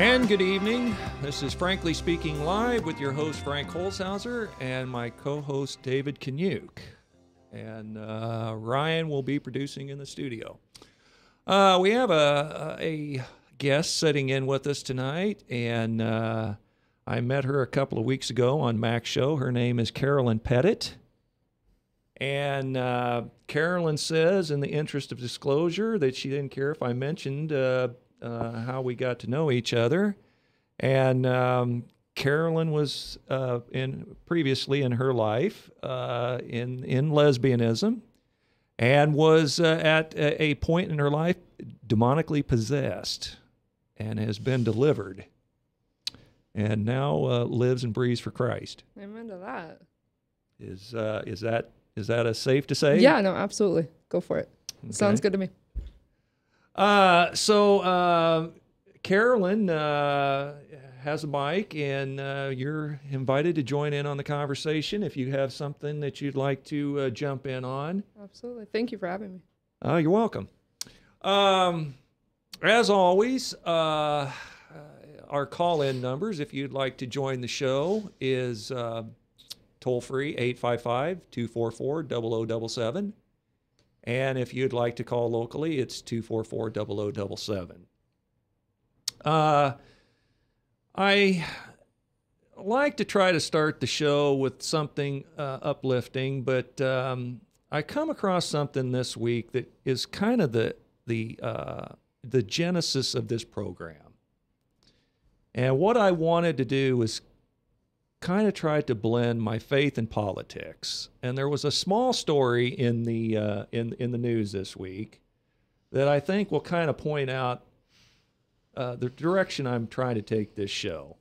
And good evening. This is Frankly Speaking Live with your host, Frank Holzhauser, and my co-host, David Kanyuk. And Ryan will be producing in the studio. We have a guest sitting in with us tonight, and I met her a couple of weeks ago on Mac's show. Her name is Carolyn Pettit. And Carolyn says, in the interest of disclosure, that she didn't care if I mentioned how we got to know each other. And Carolyn was previously in her life in lesbianism, and was at a point in her life demonically possessed, and has been delivered, and now lives and breathes for Christ. Amen to that. Is that a safe to say? Yeah, no, absolutely. Go for it. Okay. Sounds good to me. So Carolyn has a mic, and you're invited to join in on the conversation if you have something that you'd like to jump in on. Absolutely. Thank you for having me. You're welcome. As always, our call-in numbers, if you'd like to join the show, is toll-free 855-244-0077. And if you'd like to call locally, it's 244-0077. I like to try to start the show with something uplifting, but I come across something this week that is kind of the genesis of this program. And what I wanted to do was kind of try to blend my faith and politics. And there was a small story in the news this week that I think will kind of point out the direction I'm trying to take this show.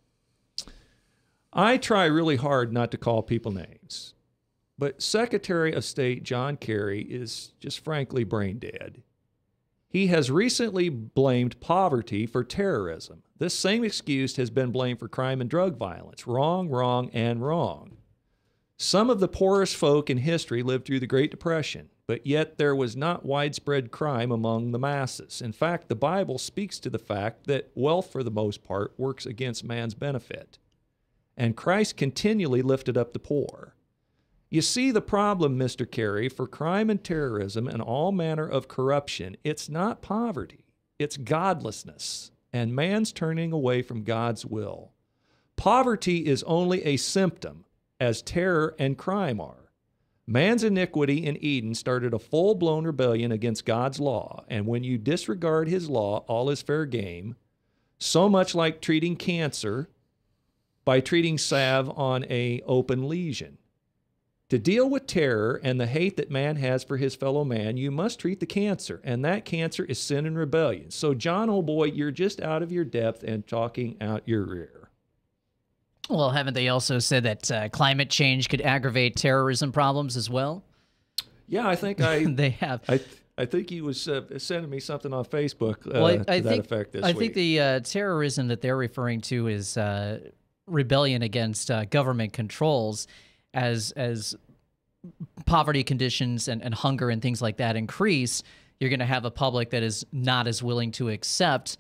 I try really hard not to call people names, but Secretary of State John Kerry is just frankly brain dead. He has recently blamed poverty for terrorism. This same excuse has been blamed for crime and drug violence. Wrong, wrong, and wrong. Some of the poorest folk in history lived through the Great Depression, but yet there was not widespread crime among the masses. In fact, the Bible speaks to the fact that wealth, for the most part, works against man's benefit. And Christ continually lifted up the poor. You see the problem, Mr. Kerry, for crime and terrorism and all manner of corruption. It's not poverty. It's godlessness and man's turning away from God's will. Poverty is only a symptom, as terror and crime are. Man's iniquity in Eden started a full-blown rebellion against God's law, and when you disregard his law, all is fair game, so much like treating cancer by treating salve on an open lesion. To deal with terror and the hate that man has for his fellow man, you must treat the cancer, and that cancer is sin and rebellion. So, John, oh boy, you're just out of your depth and talking out your rear. Well, haven't they also said that climate change could aggravate terrorism problems as well? Yeah, I think they have. I think he was sending me something on Facebook to that effect this week. I think the terrorism that they're referring to is rebellion against government controls. As poverty conditions and hunger and things like that increase, you're going to have a public that is not as willing to accept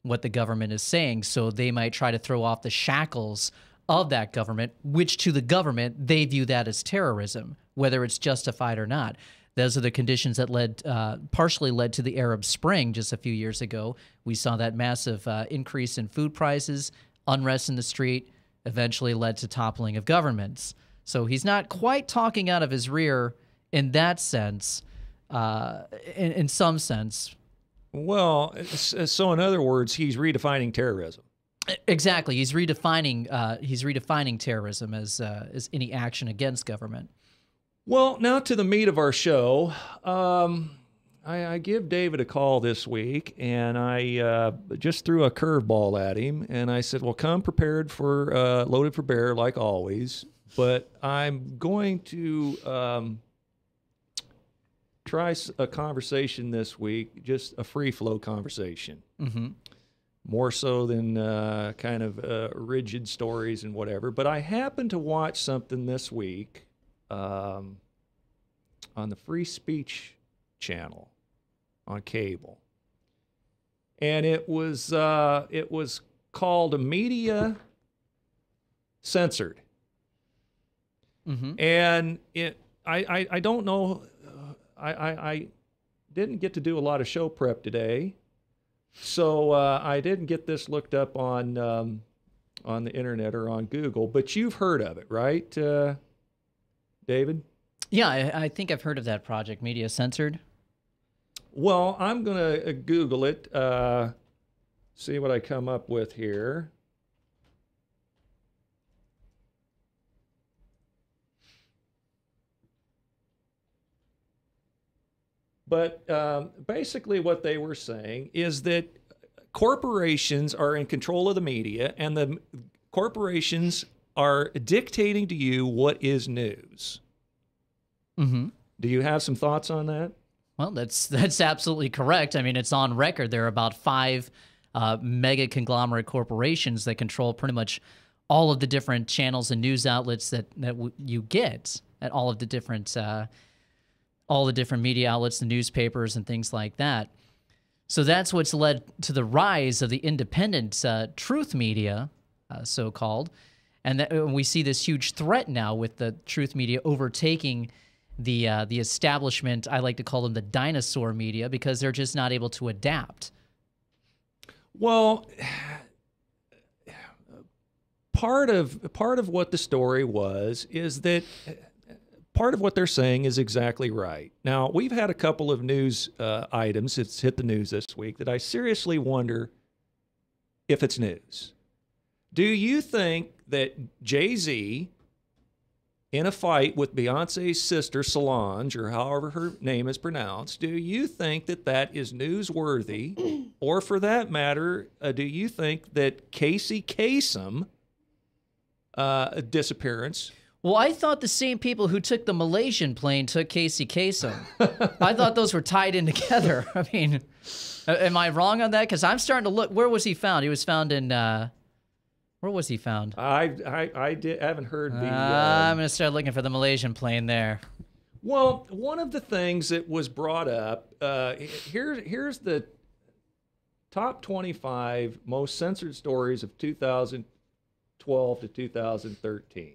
what the government is saying. So they might try to throw off the shackles of that government, which to the government, they view that as terrorism, whether it's justified or not. Those are the conditions that partially led to the Arab Spring just a few years ago. We saw that massive increase in food prices, unrest in the street, eventually led to toppling of governments. So he's not quite talking out of his rear in that sense, in some sense. Well, so in other words, he's redefining terrorism. Exactly. He's redefining terrorism as any action against government. Well, now to the meat of our show. I give David a call this week, and I just threw a curveball at him, and I said, well, come prepared for loaded for bear like always. But I'm going to try a conversation this week, just a free-flow conversation. Mm-hmm. More so than kind of rigid stories and whatever. But I happened to watch something this week on the Free Speech channel on cable. And it was called Media Censored. And I don't know, I didn't get to do a lot of show prep today, so I didn't get this looked up on the internet or on Google, but you've heard of it, right, David? Yeah, I think I've heard of that project, Media Censored. Well, I'm going to Google it, see what I come up with here. But basically what they were saying is that corporations are in control of the media, and the corporations are dictating to you what is news. Do you have some thoughts on that? Well, that's absolutely correct. I mean, it's on record. There are about 5 mega conglomerate corporations that control pretty much all of the different channels and news outlets that you get at all of the different media outlets, the newspapers and things like that. So that's what's led to the rise of the independent truth media, so-called. And we see this huge threat now with the truth media overtaking the establishment. I like to call them the dinosaur media, because they're just not able to adapt. Well, part of what the story was is that part of what they're saying is exactly right. Now, we've had a couple of news items, it's hit the news this week, that I seriously wonder if it's news. Do you think that Jay-Z, in a fight with Beyonce's sister Solange, or however her name is pronounced, do you think that that is newsworthy? Or for that matter, do you think that Casey Kasem disappearance... Well, I thought the same people who took the Malaysian plane took Casey Kasem. I thought those were tied in together. I mean, am I wrong on that? Because I'm starting to look. Where was he found? He was found in... where was he found? I haven't heard the... I'm going to start looking for the Malaysian plane there. Well, one of the things that was brought up, here's the top 25 most censored stories of 2012 to 2013.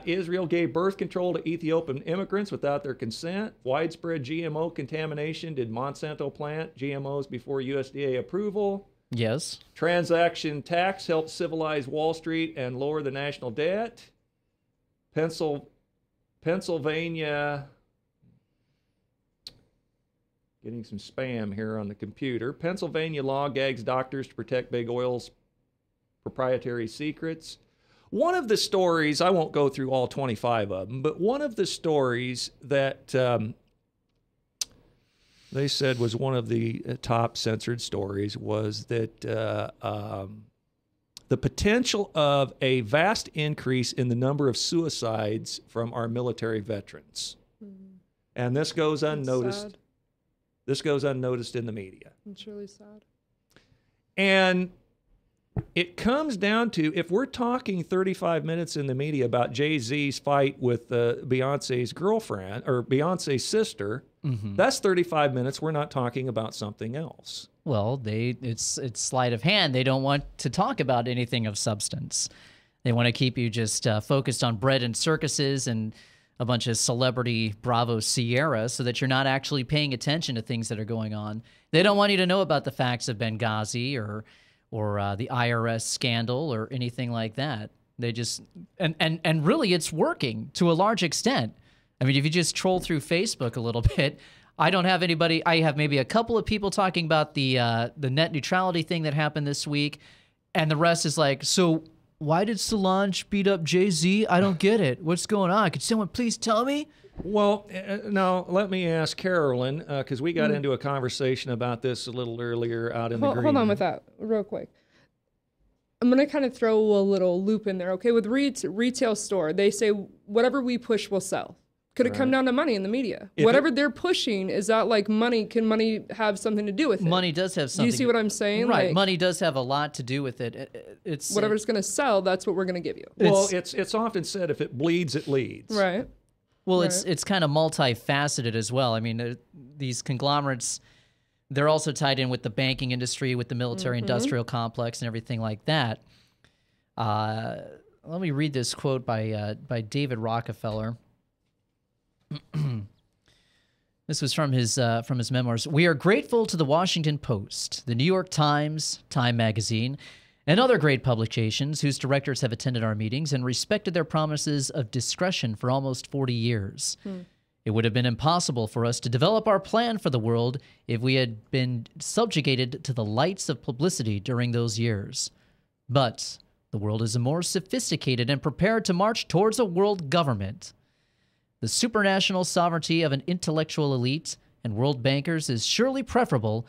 Israel gave birth control to Ethiopian immigrants without their consent. Widespread GMO contamination. Did Monsanto plant GMOs before USDA approval? Yes. Transaction tax helped civilize Wall Street and lower the national debt. Pennsylvania, getting some spam here on the computer. Pennsylvania law gags doctors to protect big oil's proprietary secrets. One of the stories, I won't go through all 25 of them, but one of the stories that they said was one of the top censored stories was that the potential of a vast increase in the number of suicides from our military veterans. And this goes unnoticed. Sad. This goes unnoticed in the media. It's really sad. And it comes down to, if we're talking 35 minutes in the media about Jay-Z's fight with Beyonce's girlfriend or Beyonce's sister, that's 35 minutes. We're not talking about something else. Well, it's sleight of hand. They don't want to talk about anything of substance. They want to keep you just focused on bread and circuses and a bunch of celebrity Bravo Sierra, so that you're not actually paying attention to things that are going on. They don't want you to know about the facts of Benghazi or the IRS scandal or anything like that. They just and really it's working to a large extent. I mean, if you just troll through Facebook a little bit, I don't have anybody. I have maybe a couple of people talking about the net neutrality thing that happened this week, and the rest is like, so why did Solange beat up Jay-Z? I don't get it. What's going on? Could someone please tell me? Well, now let me ask Carolyn, because we got into a conversation about this a little earlier out in the green. Hold on with that real quick. I'm going to kind of throw a little loop in there. Okay, with retail store, they say whatever we push will sell. Could it come down to money in the media? Whatever they're pushing, is that like money? Can money have something to do with it? Money does have something. Do you see what I'm saying? Right. Like, money does have a lot to do with it. It's whatever's going to sell, that's what we're going to give you. Well, it's often said, if it bleeds, it leads. Well, it's kind of multifaceted as well. I mean, these conglomerates, they're also tied in with the banking industry, with the military-industrial complex and everything like that. Let me read this quote by David Rockefeller. This was from his memoirs. "We are grateful to the Washington Post, the New York Times, Time Magazine, and other great publications whose directors have attended our meetings and respected their promises of discretion for almost 40 years. It would have been impossible for us to develop our plan for the world if we had been subjugated to the lights of publicity during those years. But the world is more sophisticated and prepared to march towards a world government. The supranational sovereignty of an intellectual elite and world bankers is surely preferable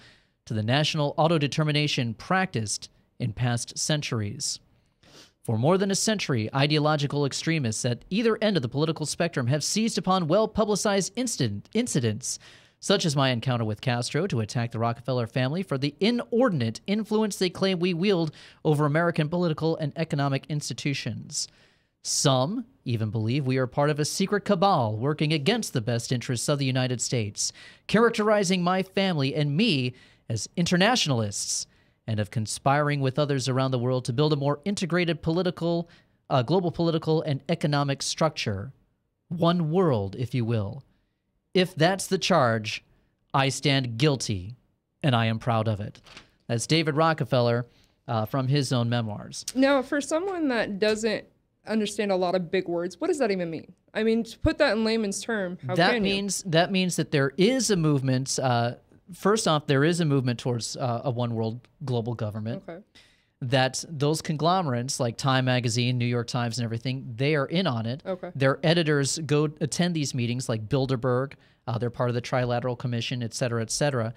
to the national autodetermination practiced in past centuries. For more than a century, ideological extremists at either end of the political spectrum have seized upon well-publicized incidents, such as my encounter with Castro, to attack the Rockefeller family for the inordinate influence they claim we wield over American political and economic institutions. Some even believe we are part of a secret cabal working against the best interests of the United States, characterizing my family and me as internationalists, and of conspiring with others around the world to build a more integrated global political and economic structure. One world, if you will. If that's the charge, I stand guilty, and I am proud of it." That's David Rockefeller from his own memoirs. Now, for someone that doesn't understand a lot of big words, what does that even mean? I mean, to put that in layman's term, how can you? That means that there is a movement. First off, there is a movement towards a one world global government. Okay. That those conglomerates like Time Magazine, New York Times, and everything, they are in on it. Okay. Their editors go attend these meetings like Bilderberg. They're part of the Trilateral Commission, et cetera,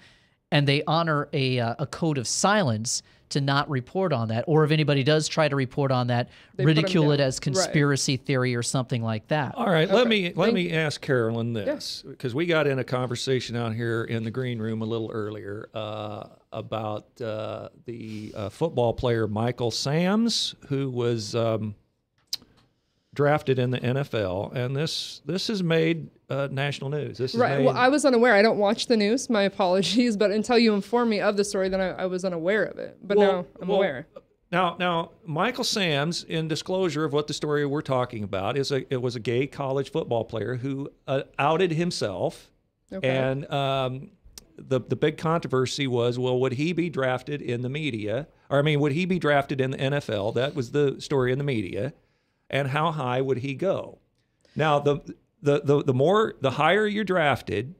and they honor a code of silence to not report on that. Or if anybody does try to report on that, They ridicule it as conspiracy theory or something like that. All right, let me ask Carolyn this, because we got in a conversation out here in the green room a little earlier about the football player Michael Sams, who was drafted in the NFL, and this has made national news. This is Well, I was unaware. I don't watch the news. My apologies, but until you informed me of the story, then I was unaware of it. But now I'm aware. Now, Michael Sams, in disclosure of what the story we're talking about, it was a gay college football player who outed himself, and the big controversy was, well, would he be drafted in the media? Or I mean, would he be drafted in the NFL? That was the story in the media, and how high would he go? Now, the higher you're drafted,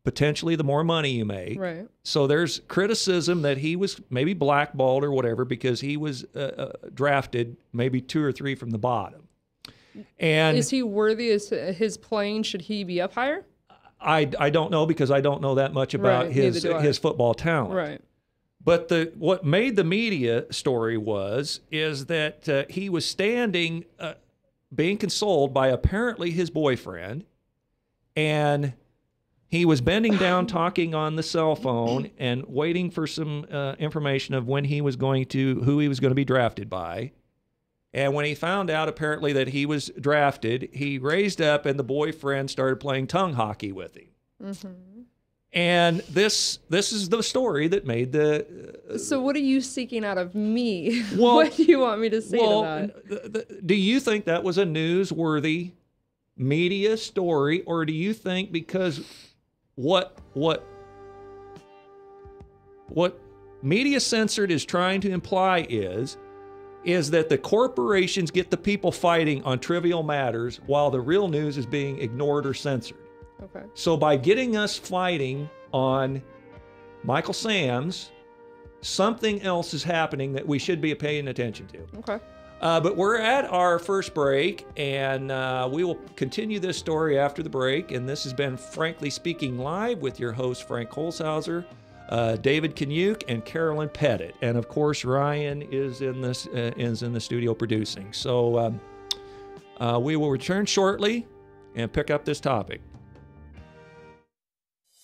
potentially the more money you make. Right. So there's criticism that he was maybe blackballed or whatever because he was drafted maybe 2 or 3 from the bottom. And is he worthy? Is his playing? Should he be up higher? I don't know, because I don't know that much about his football talent. Right. But what made the media story is that he was standing, being consoled by apparently his boyfriend, and he was bending down, talking on the cell phone, and waiting for some information of who he was going to be drafted by. And when he found out apparently that he was drafted, he raised up, and the boyfriend started playing tongue hockey with him. Mm-hmm. And this is the story that made the... So what are you seeking out of me? Well, what do you want me to say to that? Do you think that was a newsworthy media story, or do you think because what Media Censored is trying to imply is that the corporations get the people fighting on trivial matters while the real news is being ignored or censored? Okay. So by getting us fighting on Michael Sams, something else is happening that we should be paying attention to. Okay. But we're at our first break, and we will continue this story after the break. And this has been Frankly Speaking Live with your host, Frank Holzhauser, David Kanyuk, and Carolyn Pettit. And of course, Ryan is in the studio producing. So we will return shortly and pick up this topic.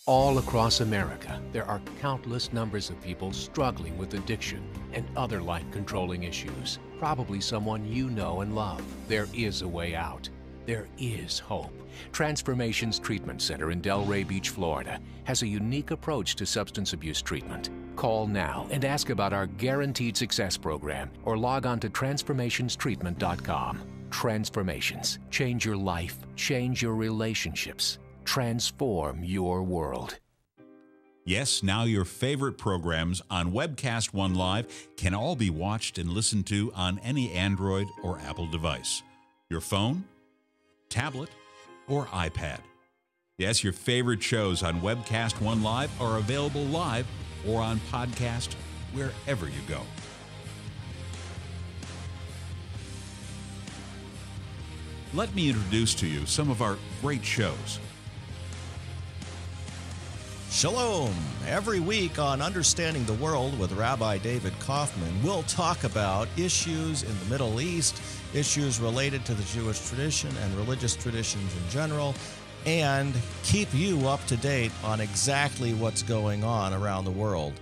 All across America, there are countless numbers of people struggling with addiction and other life-controlling issues. Probably someone you know and love. There is a way out. there is hope. Transformations Treatment Center in Delray Beach, Florida, has a unique approach to substance abuse treatment. Call now and ask about our Guaranteed Success program or log on to transformationstreatment.com. Transformations. Change your life, change your relationships, transform your world. Yes, now your favorite programs on Webcast One Live can all be watched and listened to on any Android or Apple device. Your phone, tablet, or iPad. Yes, your favorite shows on Webcast One Live are available live or on podcast wherever you go. Let me introduce to you some of our great shows. Shalom! Every week on Understanding the World with Rabbi David Kaufman, we'll talk about issues in the Middle East, issues related to the Jewish tradition and religious traditions in general, and keep you up to date on exactly what's going on around the world.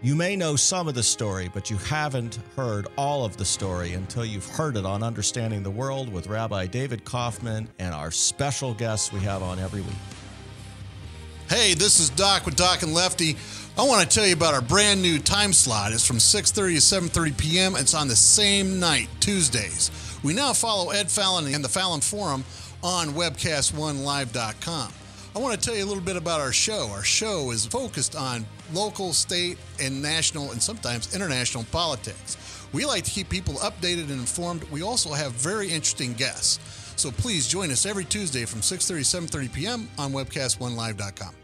You may know some of the story, but you haven't heard all of the story until you've heard it on Understanding the World with Rabbi David Kaufman and our special guests we have on every week. Hey, this is Doc with Doc and Lefty. I want to tell you about our brand new time slot. It's from 6:30 to 7:30 p.m. It's on the same night, Tuesdays. We now follow Ed Fallon and the Fallon Forum on webcast1live.com. I want to tell you a little bit about our show. Our show is focused on local, state, and national, and sometimes international politics. We like to keep people updated and informed. We also have very interesting guests. So please join us every Tuesday from 6:30 to 7:30 p.m. on webcast1live.com.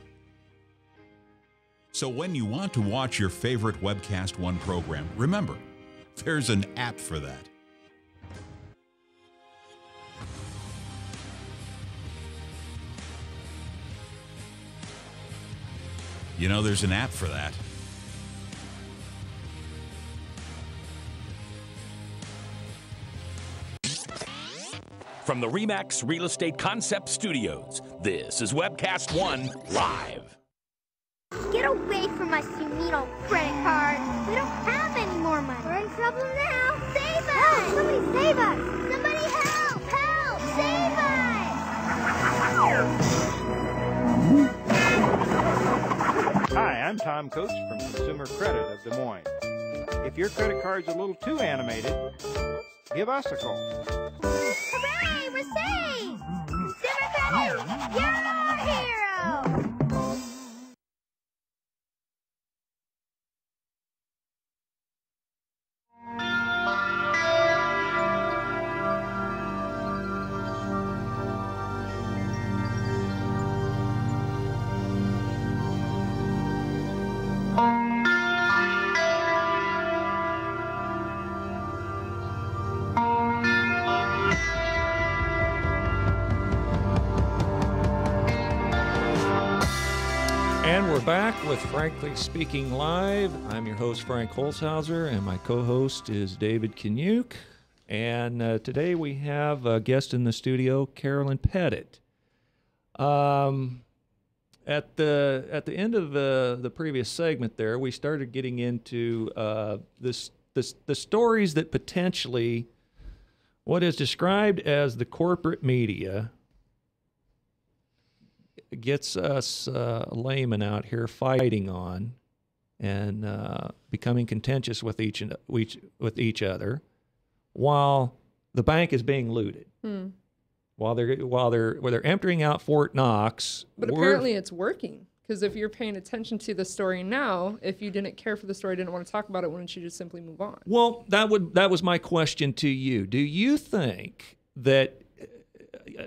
So when you want to watch your favorite Webcast One program, remember, there's an app for that. You know, there's an app for that. From the RE/MAX Real Estate Concept Studios, this is Webcast One Live. Get away from us, you mean old credit card. We don't have any more money. We're in trouble now. Save us! Help! Somebody save us! Somebody help! Help! Save us! Hi, I'm Tom Coates from Consumer Credit of Des Moines. If your credit card's a little too animated, give us a call. Hooray! We're saved! Consumer Credit, you're our hero! And we're back with Frankly Speaking Live. I'm your host, Frank Holzhauser, and my co-host is David Kanyuk. And today we have a guest in the studio, Carolyn Pettit. At the end of the previous segment there, we started getting into the stories that potentially what is described as the corporate media gets us laymen out here fighting on and becoming contentious with each other, while the bank is being looted. While they're emptying out Fort Knox. But apparently it's working, because if you're paying attention to the story now, if you didn't care for the story, didn't want to talk about it, wouldn't you just simply move on? Well, that was my question to you. Do you think that?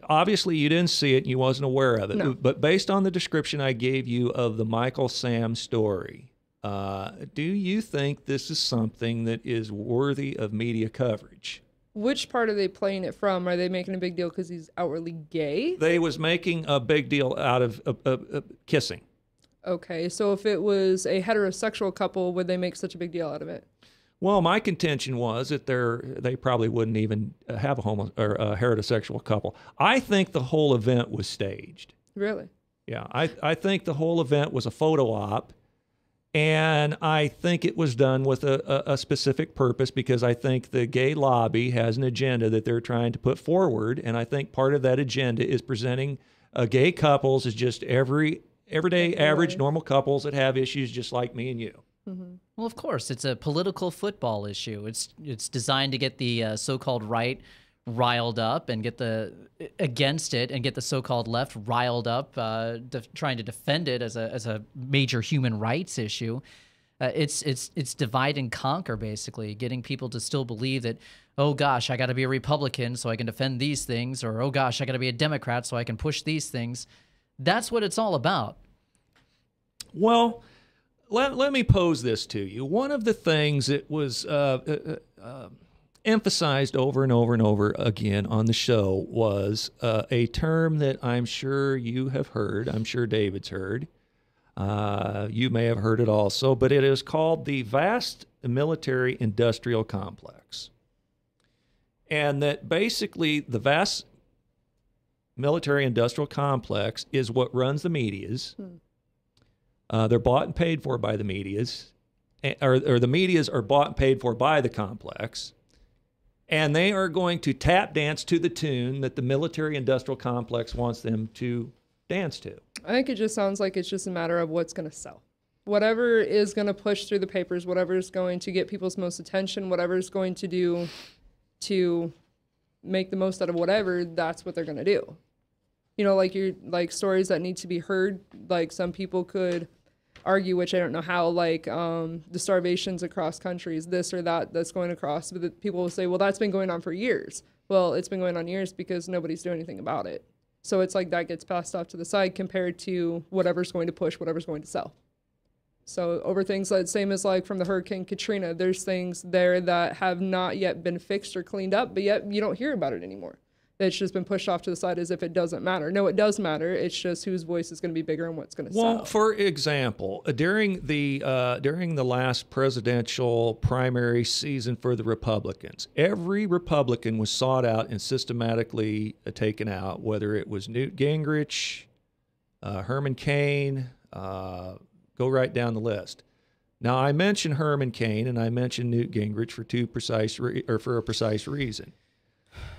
Obviously, you didn't see it and you wasn't aware of it. No. But based on the description I gave you of the Michael Sam story, do you think this is something that is worthy of media coverage? Which part are they playing it from? Are they making a big deal because he's outwardly gay? They was making a big deal out of kissing. Okay, so if it was a heterosexual couple, would they make such a big deal out of it? Well, my contention was that they probably wouldn't even have a heterosexual couple. I think the whole event was staged. Really? Yeah, I think the whole event was a photo op, And I think it was done with a specific purpose, because I think the gay lobby has an agenda that they're trying to put forward. And I think part of that agenda is presenting gay couples as just everyday, average, normal couples that have issues just like me and you. Mm-hmm. Well, of course, it's a political football issue. It's designed to get the so-called right riled up and get against it, and get the so-called left riled up, trying to defend it as a major human rights issue. It's divide and conquer, basically, getting people to still believe that, oh gosh, I got to be a Republican so I can defend these things, or oh gosh, I got to be a Democrat so I can push these things. That's what it's all about. Well, let me pose this to you. One of the things that was emphasized over and over and over again on the show was a term that I'm sure you have heard. I'm sure David's heard. You may have heard it also, but it is called the vast military-industrial complex. And that basically the vast military-industrial complex is what runs the medias. They're bought and paid for by the medias, or the medias are bought and paid for by the complex. And they are going to tap dance to the tune that the military-industrial complex wants them to dance to. I think it just sounds like it's just a matter of what's going to sell. Whatever is going to push through the papers, whatever is going to get people's most attention, whatever is going to do to make the most out of whatever, that's what they're going to do. You know, like stories that need to be heard, like some people could argue, which I don't know how, like the starvations across countries, this or that's going across, but the people will say, well, that's been going on for years. Well, it's been going on years because nobody's doing anything about it. So it's like that gets passed off to the side compared to whatever's going to push, whatever's going to sell. So over things like, same as like from the Hurricane Katrina, there's things there that have not yet been fixed or cleaned up, but yet you don't hear about it anymore. It's just been pushed off to the side as if it doesn't matter. No, it does matter. It's just whose voice is going to be bigger and what's going to sell. Well, for example, during the last presidential primary season for the Republicans, every Republican was sought out and systematically taken out, whether it was Newt Gingrich, Herman Cain, go right down the list. Now, I mentioned Herman Cain and I mentioned Newt Gingrich for a precise reason.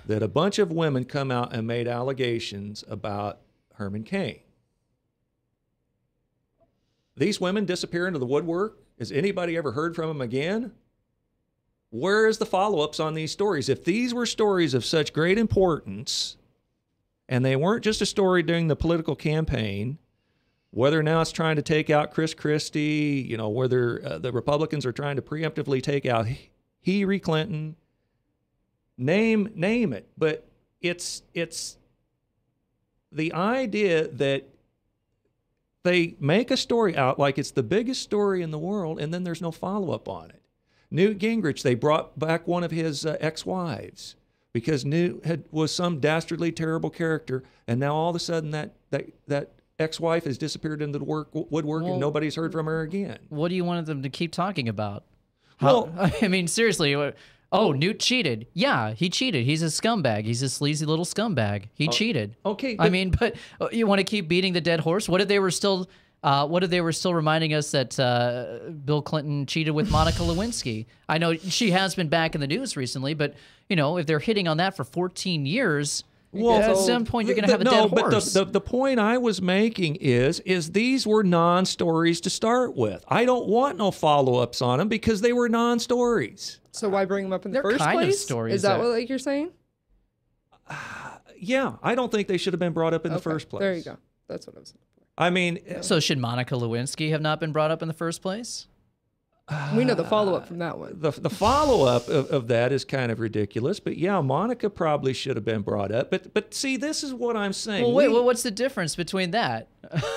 That a bunch of women come out and made allegations about Herman Cain. These women disappear into the woodwork. Has anybody ever heard from them again? Where is the follow-ups on these stories? If these were stories of such great importance, and they weren't just a story during the political campaign, whether now it's trying to take out Chris Christie, you know, whether the Republicans are trying to preemptively take out Hillary Clinton, name it, but it's the idea that they make a story out like it's the biggest story in the world, and then there's no follow-up on it. Newt Gingrich, they brought back one of his ex-wives because Newt was some dastardly, terrible character, and now all of a sudden that ex-wife has disappeared into the woodwork, and nobody's heard from her again. What do you want them to keep talking about? Well, I mean, seriously. Oh, Newt cheated. Yeah, he cheated. He's a scumbag. He's a sleazy little scumbag. He cheated. Okay. I mean, but you want to keep beating the dead horse? What if they were still reminding us that Bill Clinton cheated with Monica Lewinsky? I know she has been back in the news recently, but you know, if they're hitting on that for 14 years, well, at some point you're going to have a dead horse. But the point I was making is these were non-stories to start with. I don't want no follow-ups on them because they were non-stories. So why bring them up in the first kind place? Of stories is that what like you're saying? Yeah, I don't think they should have been brought up in the first place. There you go. That's what I was saying. I mean, so should Monica Lewinsky have not been brought up in the first place? We know the follow-up from that one. The follow-up of that is kind of ridiculous, but yeah, Monica probably should have been brought up. But see, this is what I'm saying. Well, wait, what's the difference between that?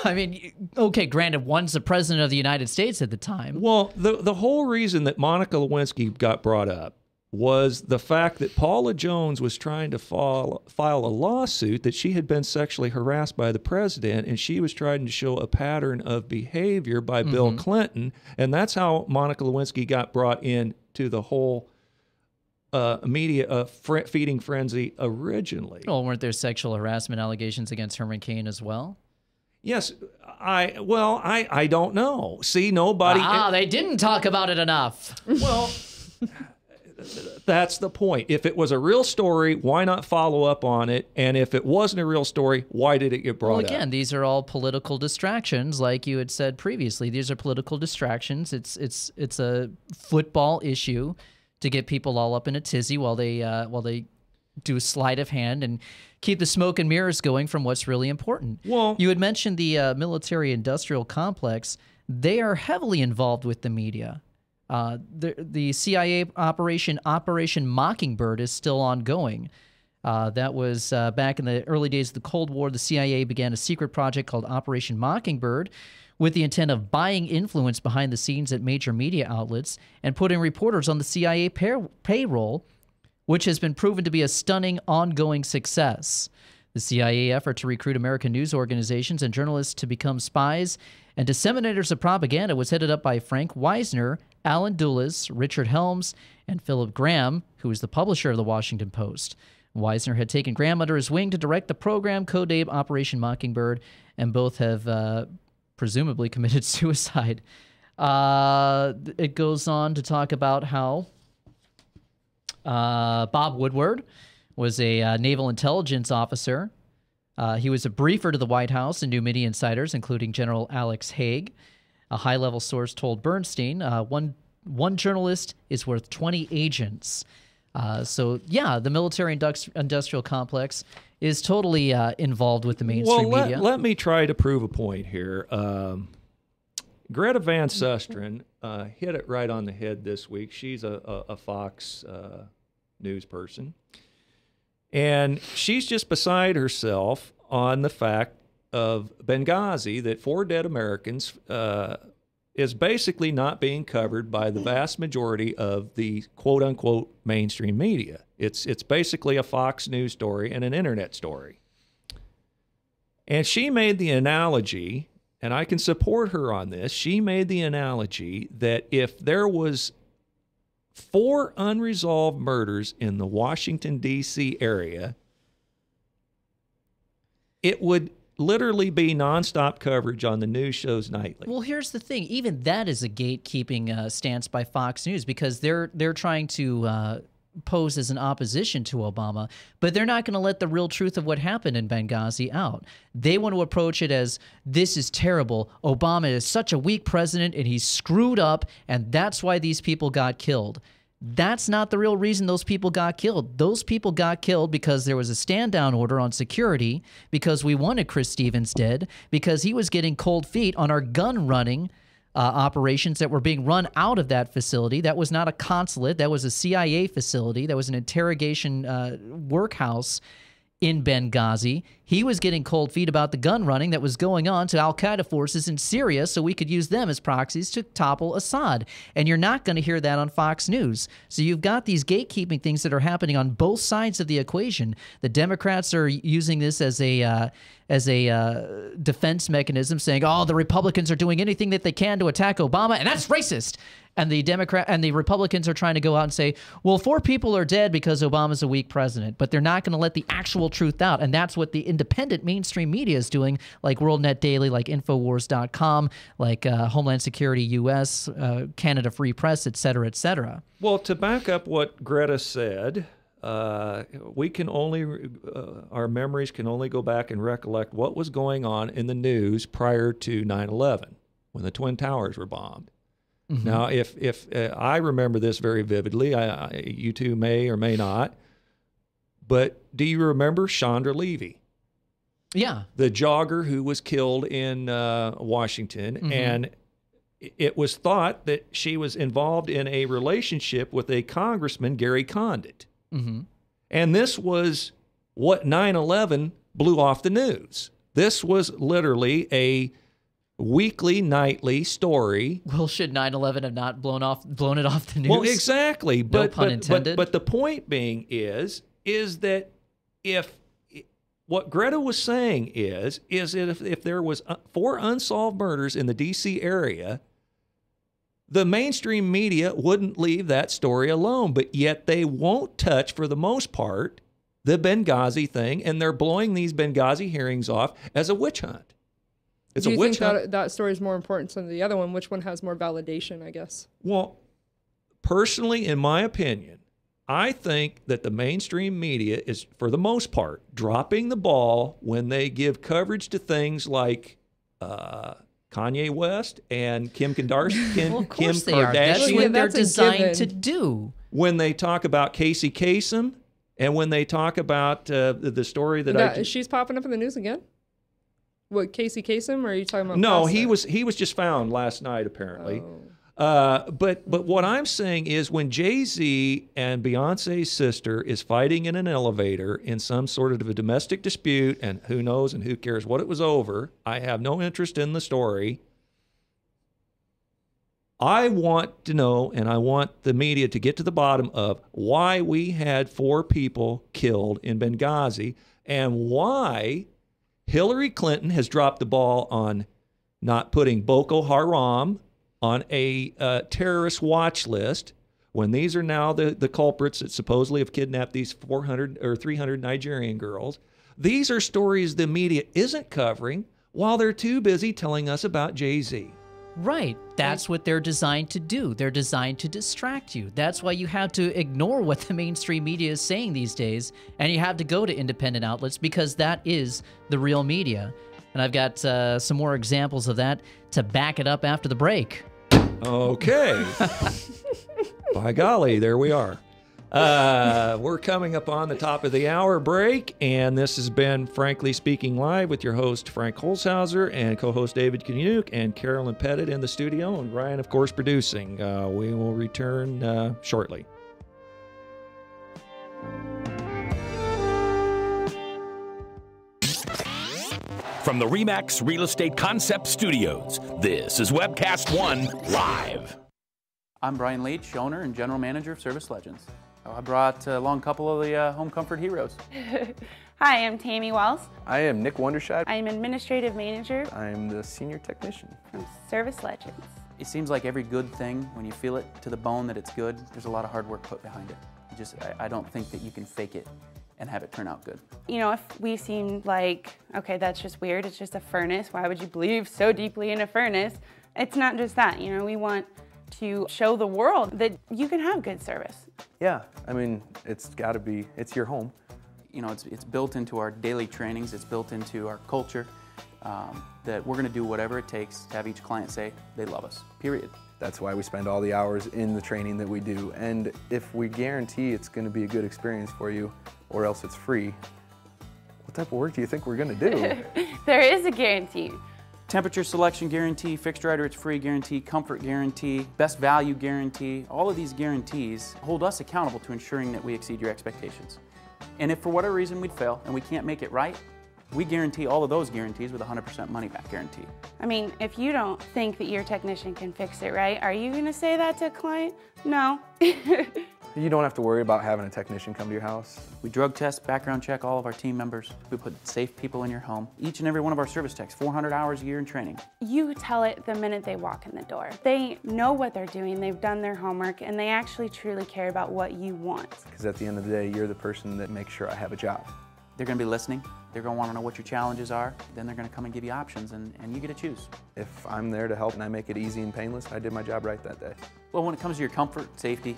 I mean, okay, granted, one's the president of the United States at the time. Well, the whole reason that Monica Lewinsky got brought up was the fact that Paula Jones was trying to file a lawsuit that she had been sexually harassed by the president, and she was trying to show a pattern of behavior by Bill Clinton, and that's how Monica Lewinsky got brought into the whole media feeding frenzy originally. Well, weren't there sexual harassment allegations against Herman Cain as well? Yes, I don't know. See, nobody. They didn't talk about it enough. Well, that's the point. If it was a real story, why not follow up on it? And if it wasn't a real story, why did it get brought Well, again, up? these are all political distractions, like you had said previously. These are political distractions. It's a football issue to get people all up in a tizzy while they do a sleight of hand and keep the smoke and mirrors going from what's really important. Well, you had mentioned the military-industrial complex. They are heavily involved with the media. The CIA Operation Mockingbird is still ongoing. That was back in the early days of the Cold War. The CIA began a secret project called Operation Mockingbird with the intent of buying influence behind the scenes at major media outlets and putting reporters on the CIA payroll, which has been proven to be a stunning ongoing success. The CIA effort to recruit American news organizations and journalists to become spies and disseminators of propaganda was headed up by Frank Wisner, Alan Dulles, Richard Helms, and Philip Graham, who was the publisher of the Washington Post. Wisner had taken Graham under his wing to direct the program, codenamed Operation Mockingbird, and both have presumably committed suicide. It goes on to talk about how Bob Woodward was a naval intelligence officer. He was a briefer to the White House and knew many insiders, including General Alex Haig. A high-level source told Bernstein, one journalist is worth 20 agents. So, yeah, the military-industrial complex is totally involved with the mainstream media. Let me try to prove a point here. Greta Van Susteren hit it right on the head this week. She's a Fox News person. And she's just beside herself on the fact of Benghazi, that 4 dead Americans is basically not being covered by the vast majority of the quote-unquote mainstream media. It's basically a Fox News story and an internet story. And she made the analogy, and I can support her on this, she made the analogy that if there was 4 unresolved murders in the Washington, D.C. area, it would literally be nonstop coverage on the news shows nightly. Well, here's the thing. Even that is a gatekeeping stance by Fox News, because they're trying to pose as an opposition to Obama, but they're not going to let the real truth of what happened in Benghazi out. They want to approach it as, this is terrible. Obama is such a weak president, and he's screwed up, and that's why these people got killed. That's not the real reason those people got killed. Those people got killed because there was a stand-down order on security, because we wanted Chris Stevens dead, because he was getting cold feet on our gun-running operations that were being run out of that facility. That was not a consulate. That was a CIA facility. That was an interrogation workhouse in Benghazi. He was getting cold feet about the gun running that was going on to al-Qaeda forces in Syria, so we could use them as proxies to topple Assad. And you're not going to hear that on Fox News. So you've got these gatekeeping things that are happening on both sides of the equation. The Democrats are using this as a defense mechanism, saying, oh, the Republicans are doing anything that they can to attack Obama, and that's racist. And the Republicans are trying to go out and say, well, 4 people are dead because Obama's a weak president, but they're not going to let the actual truth out. And that's what the independent mainstream media is doing, like WorldNet Daily, like Infowars.com, like Homeland Security US, Canada Free Press, et cetera, et cetera. Well, to back up what Greta said, we can only, our memories can only go back and recollect what was going on in the news prior to 9/11, when the Twin Towers were bombed. Mm-hmm. Now, if I remember this very vividly, you two may or may not, but do you remember Chandra Levy? Yeah. The jogger who was killed in Washington, mm-hmm. and it was thought that she was involved in a relationship with a congressman, Gary Condit. Mm-hmm. And this was what 9/11 blew off the news. This was literally a weekly, nightly story. Well, should 9/11 have not blown it off the news? Well, exactly. No pun intended. But the point being is that if what Greta was saying is if there was 4 unsolved murders in the D.C. area, the mainstream media wouldn't leave that story alone, but yet they won't touch, for the most part, the Benghazi thing, and they're blowing these Benghazi hearings off as a witch hunt. It's Do a you witch think hunt. that story is more important than the other one? Which one has more validation, I guess? Well, personally, in my opinion, I think that the mainstream media is, for the most part, dropping the ball when they give coverage to things like Kanye West and Kim Kardashian. Well, of course they are. That's what they're designed to do. When they talk about Casey Kasem, and when they talk about the story that she's popping up in the news again. What, Casey Kasem, or are you talking about? No, Pasta? he was just found last night apparently. Oh. But what I'm saying is when Jay-Z and Beyonce's sister is fighting in an elevator in some sort of a domestic dispute, and who knows and who cares what it was over, I have no interest in the story. I want to know, and I want the media to get to the bottom of why we had 4 people killed in Benghazi and why Hillary Clinton has dropped the ball on not putting Boko Haram on a terrorist watch list when these are now the culprits that supposedly have kidnapped these 400 or 300 Nigerian girls. These are stories the media isn't covering while they're too busy telling us about Jay-Z. Right. That's what they're designed to do. They're designed to distract you. That's why you have to ignore what the mainstream media is saying these days, and you have to go to independent outlets because that is the real media. And I've got some more examples of that to back it up after the break. Okay. By golly, there we are. We're coming up on the top of the hour break, and this has been Frankly Speaking Live with your host, Frank Holzhauser, and co-host David Kaniuk, and Carolyn Pettit in the studio, and Ryan, of course, producing. We will return shortly. From the RE/MAX Real Estate Concept Studios, this is Webcast One Live. I'm Brian Leach, owner and general manager of Service Legends. I brought along a couple of the home comfort heroes. Hi, I'm Tammy Wells. I am Nick Wondershad. I am administrative manager. I'm the senior technician from Service Legends. It seems like every good thing, when you feel it to the bone that it's good, there's a lot of hard work put behind it. I don't think that you can fake it and have it turn out good. You know, if we seem like, okay, that's just weird, it's just a furnace, why would you believe so deeply in a furnace? It's not just that, you know, we want to show the world that you can have good service. Yeah, I mean, it's gotta be, it's your home. You know, it's built into our daily trainings, it's built into our culture, that we're gonna do whatever it takes to have each client say they love us, period. That's why we spend all the hours in the training that we do. And if we guarantee it's gonna be a good experience for you, or else it's free, what type of work do you think we're gonna do? There is a guarantee. Temperature selection guarantee, fixed right or it's free guarantee, comfort guarantee, best value guarantee. All of these guarantees hold us accountable to ensuring that we exceed your expectations. And if for whatever reason we'd fail and we can't make it right, we guarantee all of those guarantees with a 100% money back guarantee. I mean, if you don't think that your technician can fix it right, are you gonna say that to a client? No. You don't have to worry about having a technician come to your house. We drug test, background check all of our team members. We put safe people in your home. Each and every one of our service techs, 400 hours a year in training. You tell it the minute they walk in the door. They know what they're doing, they've done their homework, and they actually truly care about what you want. Because at the end of the day, you're the person that makes sure I have a job. They're gonna be listening. They're gonna wanna know what your challenges are. Then they're gonna come and give you options, and you get to choose. If I'm there to help and I make it easy and painless, I did my job right that day. Well, when it comes to your comfort, safety,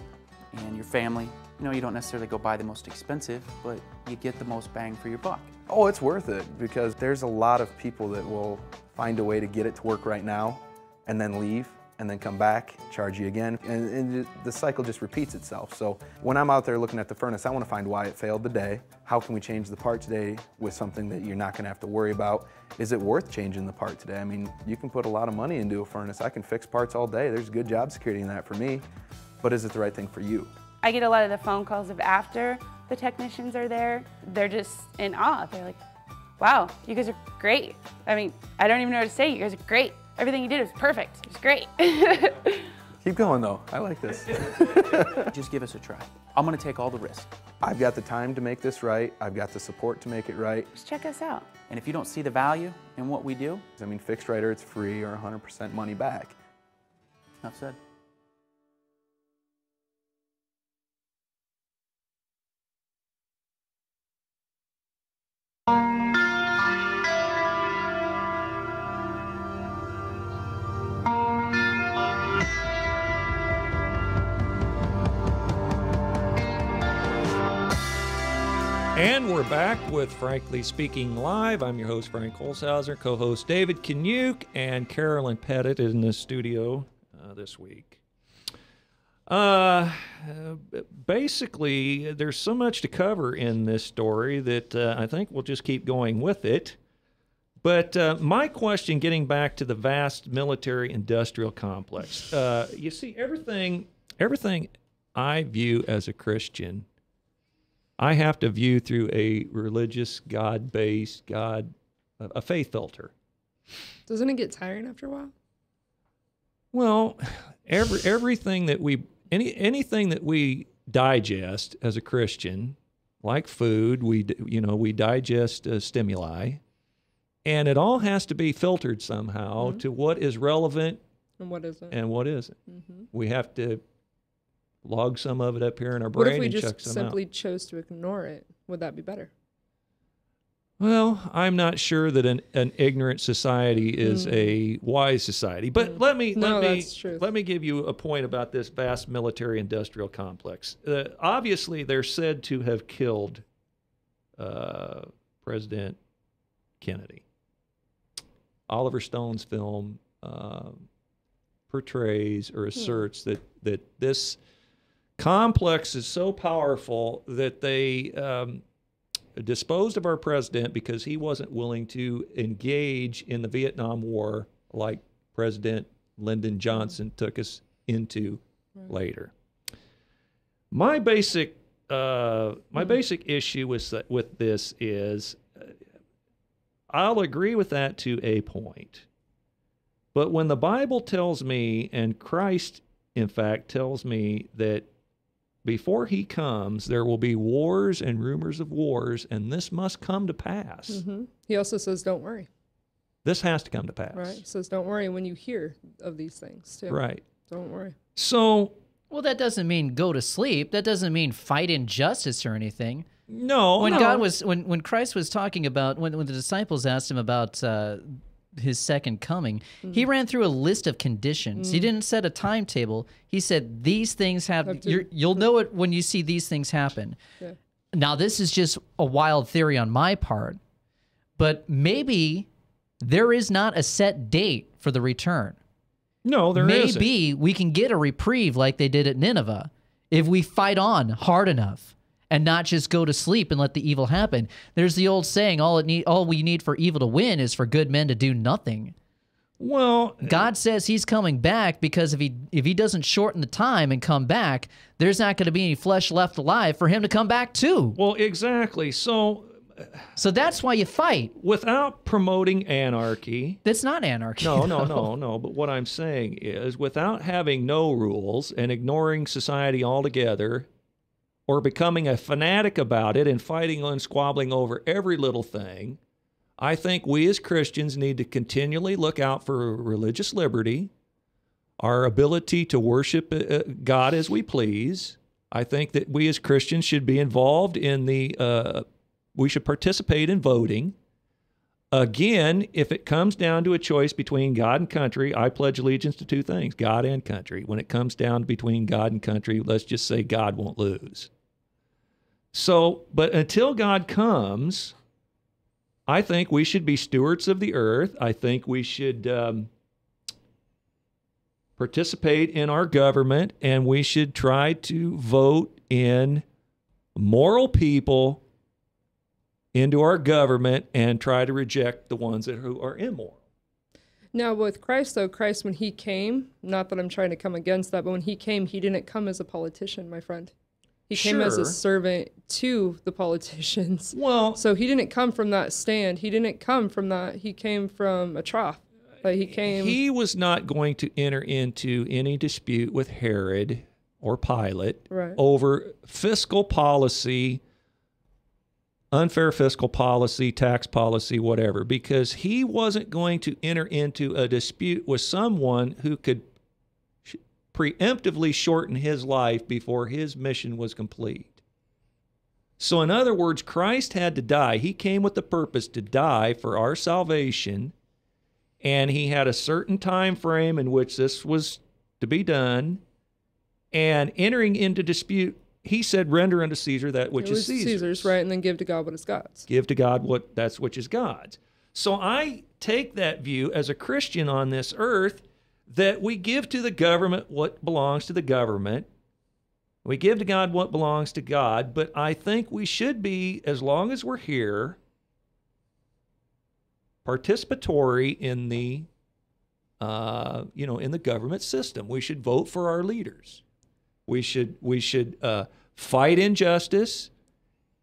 and your family, you know, you don't necessarily go buy the most expensive, but you get the most bang for your buck. Oh, it's worth it, because there's a lot of people that will find a way to get it to work right now and then leave and then come back, charge you again, and the cycle just repeats itself. So when I'm out there looking at the furnace, I want to find why it failed today. How can we change the part today with something that you're not going to have to worry about? Is it worth changing the part today? I mean, you can put a lot of money into a furnace. I can fix parts all day. There's good job security in that for me, but is it the right thing for you? I get a lot of the phone calls of after the technicians are there. They're just in awe. They're like, wow, you guys are great. I mean, I don't even know what to say. You guys are great. Everything you did was perfect. It was great. Keep going though, I like this. Just give us a try. I'm gonna take all the risk. I've got the time to make this right. I've got the support to make it right. Just check us out. And if you don't see the value in what we do, I mean, fixed right or it's free or 100% money back. Enough said. we're back with Frankly Speaking Live. I'm your host, Frank Holzhauser, co-host David Kanyuk, and Carolyn Pettit in the studio this week. Basically, there's so much to cover in this story that I think we'll just keep going with it. But my question, getting back to the vast military-industrial complex, you see, everything I view as a Christian, I have to view through a religious, God-based, a faith filter. Doesn't it get tiring after a while? Well, everything that anything that we digest as a Christian, like food, we digest stimuli, and it all has to be filtered somehow to what is relevant and what isn't. Mm-hmm. We have to log some of it up here in our brain. What if we and just check some simply out. chose to ignore it? Would that be better? Well, I'm not sure that an ignorant society is a wise society. But let me give you a point about this vast military-industrial complex. Obviously, they're said to have killed President Kennedy. Oliver Stone's film portrays or asserts that this complex is so powerful that they disposed of our president because he wasn't willing to engage in the Vietnam War like President Lyndon Johnson took us into later. My basic issue with this is I'll agree with that to a point. But when the Bible tells me, and Christ, in fact, tells me that before he comes, there will be wars and rumors of wars, and this must come to pass. Mm-hmm. He also says, don't worry. This has to come to pass. Right. He says, don't worry when you hear of these things, too. Right. Don't worry. So... Well, that doesn't mean go to sleep. That doesn't mean fight injustice or anything. No. When Christ was talking about, when the disciples asked him about his second coming, he ran through a list of conditions. He didn't set a timetable. He said, these things you'll know it when you see these things happen. Yeah. Now, this is just a wild theory on my part, but maybe there is not a set date for the return. No, there isn't. Maybe we can get a reprieve like they did at Nineveh if we fight on hard enough and not just go to sleep and let the evil happen. There's the old saying, all we need for evil to win is for good men to do nothing. Well, God says he's coming back because if he doesn't shorten the time and come back, there's not going to be any flesh left alive for him to come back too. Well, exactly. So that's why you fight. Without promoting anarchy. That's not anarchy. No. But what I'm saying is without having no rules and ignoring society altogether, or becoming a fanatic about it and fighting and squabbling over every little thing, I think we as Christians need to continually look out for religious liberty, our ability to worship God as we please. I think that we as Christians should be involved in we should participate in voting. Again, if it comes down to a choice between God and country, I pledge allegiance to two things, God and country. When it comes down between God and country, let's just say God won't lose. So, but until God comes, I think we should be stewards of the earth. I think we should participate in our government, and we should try to vote in moral people into our government and try to reject the ones who are immoral. Now, with Christ, though, when he came, not that I'm trying to come against that, but when he came, he didn't come as a politician, my friend. He came as a servant to the politicians. Well, so he didn't come from that stand. He didn't come from that. He came from a trough. He was not going to enter into any dispute with Herod or Pilate over fiscal policy, unfair fiscal policy, tax policy, whatever, because he wasn't going to enter into a dispute with someone who could preemptively shorten his life before his mission was complete. So in other words, Christ had to die. He came with the purpose to die for our salvation, and he had a certain time frame in which this was to be done, and entering into dispute he said, render unto Caesar that which is Caesar's, right? And then give to God what is God's. Give to God that which is God's. So I take that view as a Christian on this earth, that we give to the government what belongs to the government. We give to God what belongs to God, but I think we should be, as long as we're here, participatory in the, in the government system. We should vote for our leaders. We should fight injustice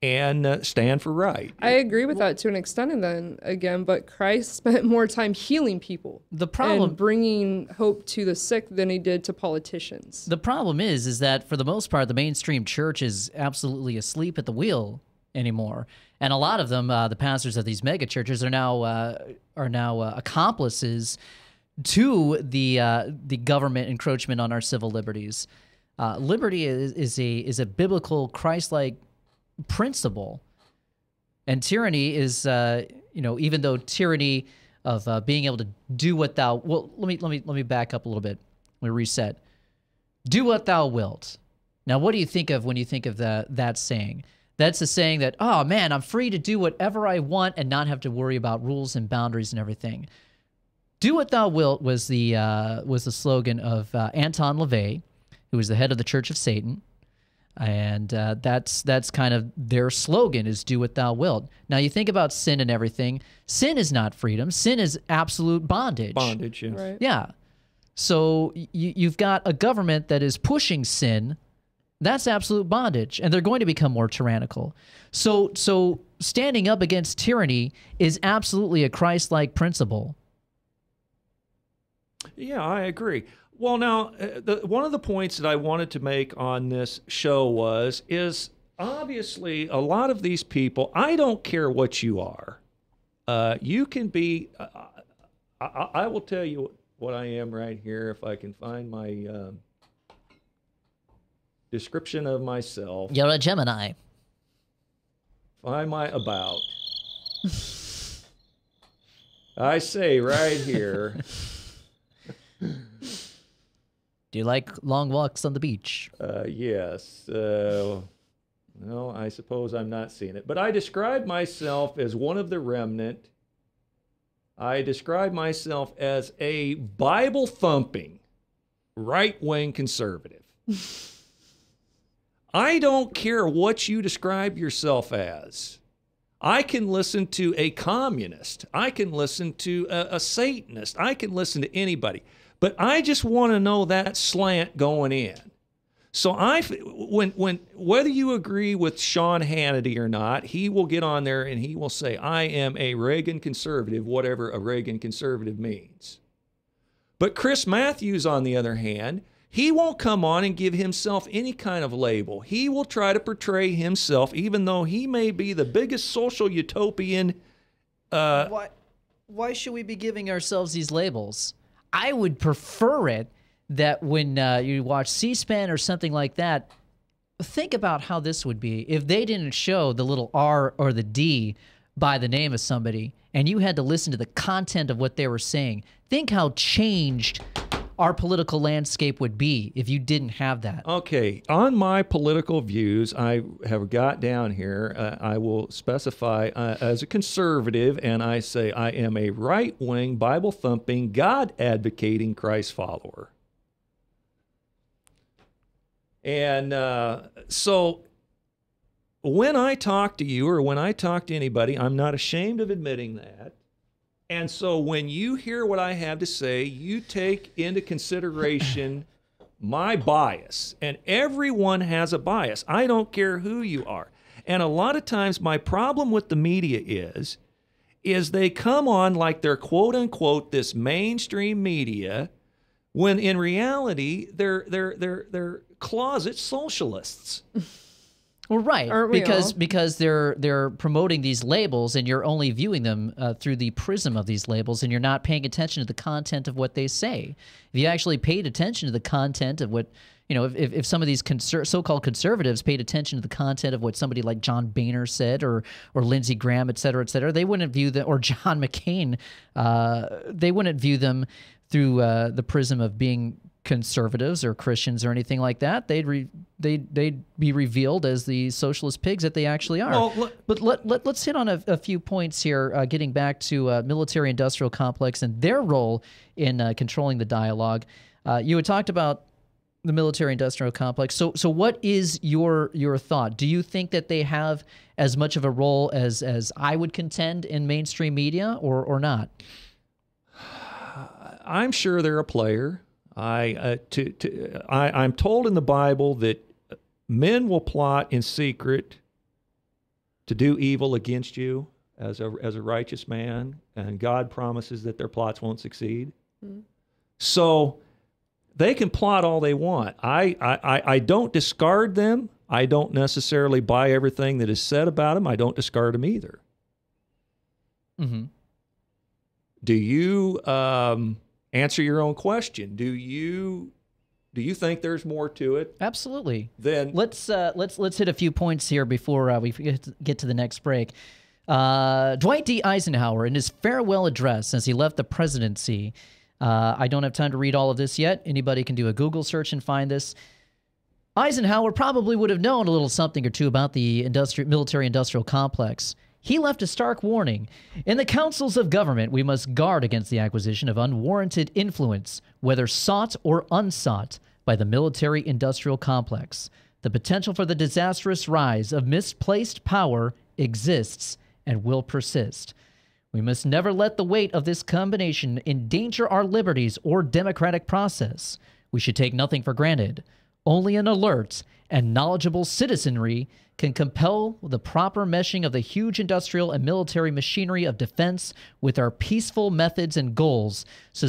and stand for right. I agree with that to an extent, and then again, but Christ spent more time healing people. The problem, and bringing hope to the sick than he did to politicians. The problem is that for the most part, the mainstream church is absolutely asleep at the wheel anymore, and a lot of them, the pastors of these mega churches, are now accomplices to the government encroachment on our civil liberties. Liberty is a biblical, Christ-like principle, and tyranny is, even though tyranny of being able to do what thou, well, let me back up a little bit. Let me reset. Do what thou wilt. Now, what do you think of when you think of that saying? That's a saying that, oh man, I'm free to do whatever I want and not have to worry about rules and boundaries and everything. Do what thou wilt was the slogan of Anton LaVey, who was the head of the Church of Satan. And that's kind of their slogan, is do what thou wilt. Now, you think about sin and everything. Sin is not freedom. Sin is absolute bondage. Bondage, yeah. Right. Yeah. So you've got a government that is pushing sin. That's absolute bondage, and they're going to become more tyrannical. So standing up against tyranny is absolutely a Christ-like principle. Yeah, I agree. Well, now, one of the points that I wanted to make on this show is obviously a lot of these people, I don't care what you are. You can be, I will tell you what I am right here if I can find my description of myself. You're a Gemini. Find my about. I say right here. Do you like long walks on the beach? Yes. No, I suppose I'm not seeing it. But I describe myself as one of the remnant. I describe myself as a Bible-thumping, right-wing conservative. I don't care what you describe yourself as. I can listen to a communist. I can listen to a Satanist. I can listen to anybody. But I just want to know that slant going in. So whether you agree with Sean Hannity or not, he will get on there and he will say, I am a Reagan conservative, whatever a Reagan conservative means. But Chris Matthews, on the other hand, he won't come on and give himself any kind of label. He will try to portray himself, even though he may be the biggest social utopian. Why should we be giving ourselves these labels? I would prefer it that when you watch C-SPAN or something like that, think about how this would be if they didn't show the little R or the D by the name of somebody and you had to listen to the content of what they were saying. Think how changed our political landscape would be if you didn't have that. Okay, on my political views, I have got down here, I will specify as a conservative, and I say I am a right-wing, Bible-thumping, God-advocating Christ follower. And so when I talk to you or when I talk to anybody, I'm not ashamed of admitting that. And so when you hear what I have to say, you take into consideration my bias. And everyone has a bias. I don't care who you are. And a lot of times my problem with the media is they come on like they're quote unquote this mainstream media, when in reality they're closet socialists. Well, right, because they're promoting these labels, and you're only viewing them through the prism of these labels, and you're not paying attention to the content of what they say. If you actually paid attention to the content of what, if some of these so-called conservatives paid attention to the content of what somebody like John Boehner said, or Lindsey Graham, et cetera, they wouldn't view them, or John McCain, they wouldn't view them through the prism of being conservatives or Christians or anything like that. They'd be revealed as the socialist pigs that they actually are. Well, but let's hit on a few points here, getting back to military-industrial complex and their role in controlling the dialogue. You had talked about the military-industrial complex. So what is your thought? Do you think that they have as much of a role as I would contend in mainstream media, or not? I'm sure they're a player. I'm told in the Bible that men will plot in secret to do evil against you as a righteous man, and God promises that their plots won't succeed. Mm-hmm. So they can plot all they want. I don't discard them. I don't necessarily buy everything that is said about them. I don't discard them either. Mm-hmm. Do you answer your own question? Do you think there's more to it? Absolutely. Then let's hit a few points here before we get to the next break. Dwight D. Eisenhower, in his farewell address as he left the presidency, I don't have time to read all of this yet. Anybody can do a Google search and find this. Eisenhower probably would have known a little something or two about the military-industrial complex. He left a stark warning. In the councils of government, we must guard against the acquisition of unwarranted influence, whether sought or unsought, by the military-industrial complex. The potential for the disastrous rise of misplaced power exists and will persist. We must never let the weight of this combination endanger our liberties or democratic process. We should take nothing for granted. Only an alert and knowledgeable citizenry can compel the proper meshing of the huge industrial and military machinery of defense with our peaceful methods and goals so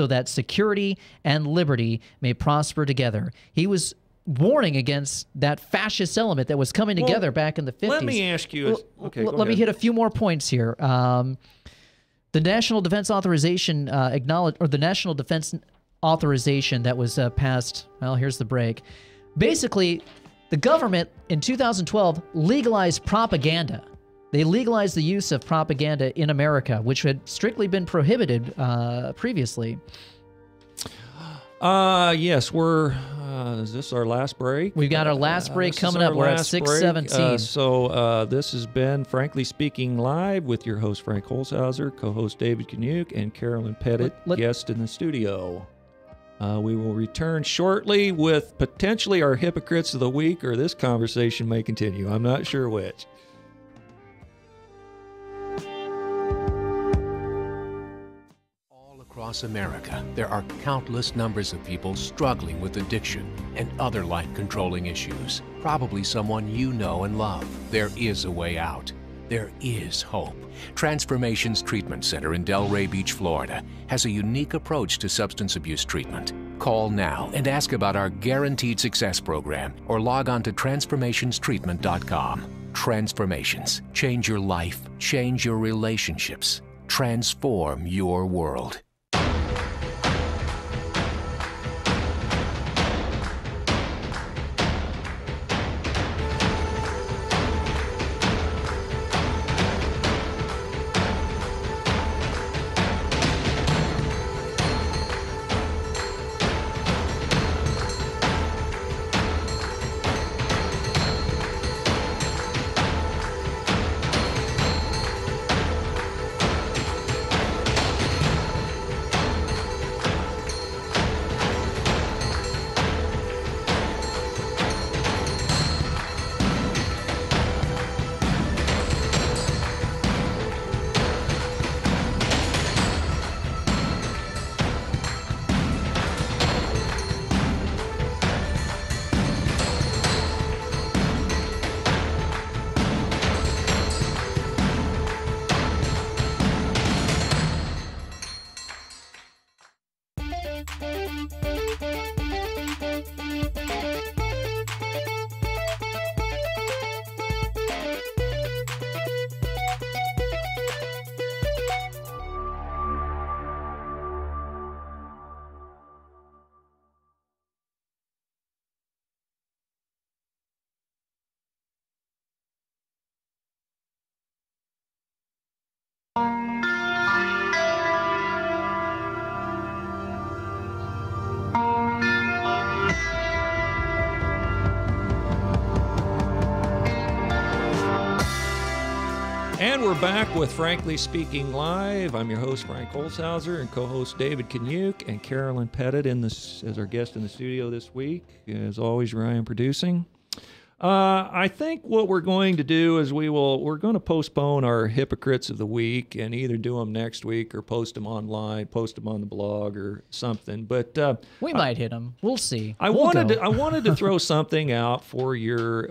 that security and liberty may prosper together. He was warning against that fascist element that was coming together back in the 50s. Let me ask you... Let me hit a few more points here. The National Defense Authorization the National Defense Authorization that was passed, well, here's the break. Basically, the government in 2012 legalized propaganda. They legalized the use of propaganda in America, which had strictly been prohibited previously. Yes, is this our last break? We've got our last break coming up. We're at 6:17. So this has been Frankly Speaking Live with your host, Frank Holzhauser, co-host David Kaniuk, and Carolyn Pettit, guest in the studio. We will return shortly with potentially our Hypocrites of the Week, or this conversation may continue. I'm not sure which. All across America, there are countless numbers of people struggling with addiction and other life-controlling issues. Probably someone you know and love. There is a way out. There is hope. Transformations Treatment Center in Delray Beach, Florida, has a unique approach to substance abuse treatment. Call now and ask about our Guaranteed Success program, or log on to transformationstreatment.com. Transformations. Change your life, change your relationships, transform your world. we're back with Frankly Speaking Live. I'm your host, Frank Holzhauser, and co-host David Kanyuk, and Carolyn Pettit as our guest in the studio this week. As always, Ryan producing. I think what we're going to do is we're going to postpone our hypocrites of the week and either do them next week or post them online, post them on the blog or something. But we might hit them. We'll see. I wanted to throw something out for your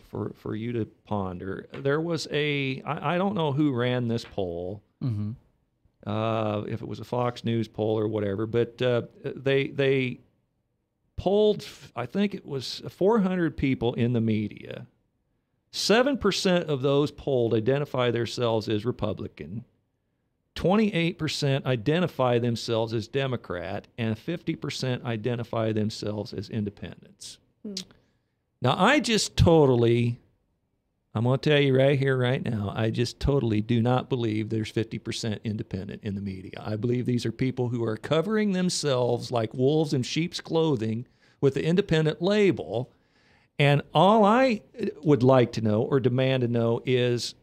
for you to ponder. There was I don't know who ran this poll. Mm-hmm. If it was a Fox News poll or whatever, but they polled, I think it was 400 people in the media. 7% of those polled identify themselves as Republican. 28% identify themselves as Democrat, and 50% identify themselves as independents. Now, I'm going to tell you right here, right now, I just totally do not believe there's 50% independent in the media. I believe these are people who are covering themselves like wolves in sheep's clothing with the independent label. And all I would like to know or demand to know is,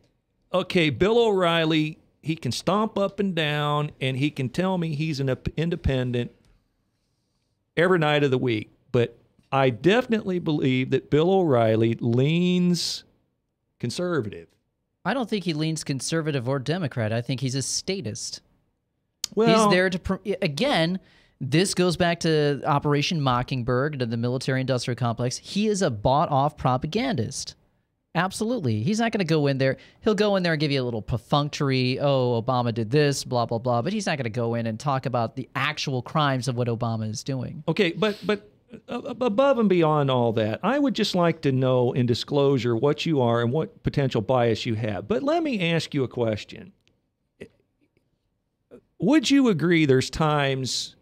okay, Bill O'Reilly, he can stomp up and down and he can tell me he's an independent every night of the week. But I definitely believe that Bill O'Reilly leans conservative. I don't think he leans conservative or Democrat. I think he's a statist. Well, he's there to, again, this goes back to Operation Mockingbird, to the military-industrial complex. He is a bought-off propagandist. Absolutely. He's not going to go in there. He'll go in there and give you a little perfunctory, oh, Obama did this, blah, blah, blah. But he's not going to go in and talk about the actual crimes of what Obama is doing. Okay, but above and beyond all that, I would just like to know in disclosure what you are and what potential bias you have. But let me ask you a question. Would you agree there's times,